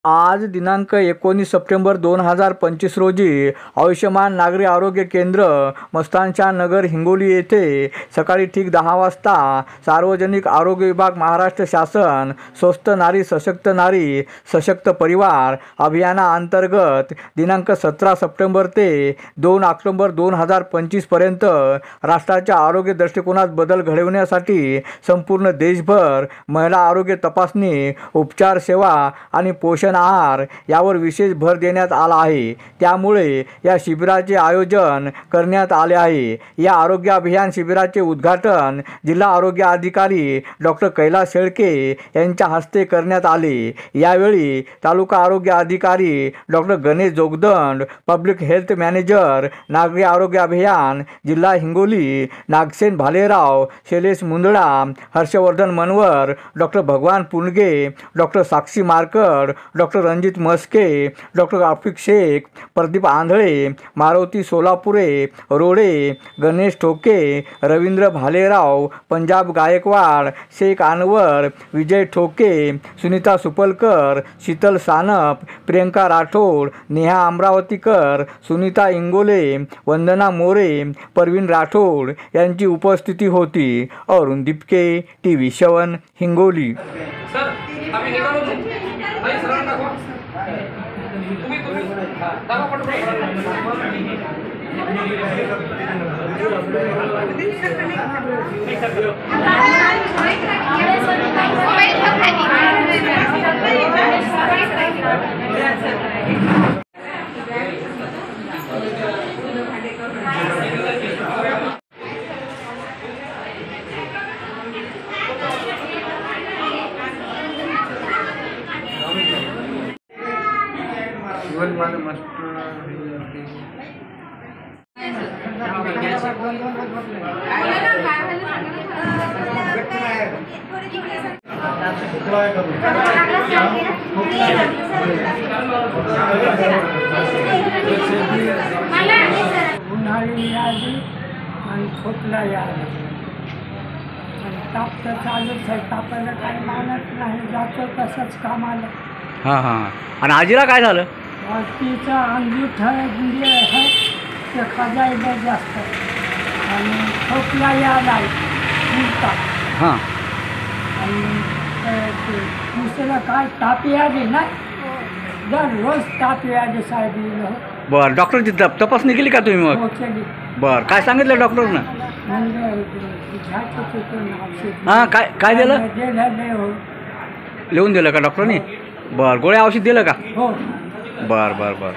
आज दिनांक 19 सप्टेंबर 2025 रोजी आयुष्यमान नागरी आरोग्य केंद्र मस्तानशाह नगर हिंगोली येथे सकाळी ठीक 10 वाजता सार्वजनिक आरोग्य विभाग महाराष्ट्र शासन स्वस्थ नारी सशक्त परिवार अभियानाअंतर्गत दिनांक 17 सप्टेंबर ते 2 ऑक्टोबर 2025 पर्यंत राष्ट्राच्या आरोग्य दृष्टिकोनात बदल घडविण्यासाठी संपूर्ण देशभर महिला आरोग्य तपासणी, उपचार सेवा आणि पोषण आहार यावर विशेष भर देण्यात आला आहे। त्यामुळे या शिबिराचे आयोजन करण्यात आले आहे। या आरोग्य अभियान शिबिराचे उद्घाटन जिल्हा आरोग्य अधिकारी डॉक्टर कैलास शेळके यांच्या हस्ते करण्यात आले। यावेळी तालुका आरोग्य अधिकारी doctor Ganesh Jogdand, public health manager नागरी आरोग्य अभियान जिल्हा हिंगोली नागसेन भालेराव, शैलेश मुंदडा, हर्षवर्धन मनवर, डॉक्टर भगवान पुणगे, डॉक्टर साक्षी मारकड, डॉक्टर रणजित मस्के, डॉक्टर आफिक शेख, प्रदीप आंधळे, मारुती सोलापुरे, रोडे, गणेश ठोके, रवींद्र भालेराव, पंजाब गायकवाड, शेख अनवर, विजय ठोके, सुनीता सुपलकर, शीतल सानप, प्रियंका राठोड, नेहा अमरावतीकर, सुनीता इंगोले, वंदना मोरे, परवीन राठोड यांची उपस्थिती होती। अरुण दिपके, TV 7 हिंगोली। उन्हाळी यादी आणि खोकला यादी ताप तर चालूच आहे। तापाला काही मानत नाही, जातो तसंच कामाला। हां हां आणि आजीला काय झालं? तिचा अंगूठा गुंडी आहे ते खाजायला जास्त आणि खोकला यायला हां आणि दुसरं काय ताप यादी नाही, दररोज ताप यादी साहेब। बरं, डॉक्टरची तपासणी केली का तुम्ही मग? बरं, काय सांगितलं डॉक्टरनं? हां काय दिलं? लिहून दिलं का डॉक्टरनी? बरं, गोळ्या औषध दिलं का? हो। बरं बरं बरं।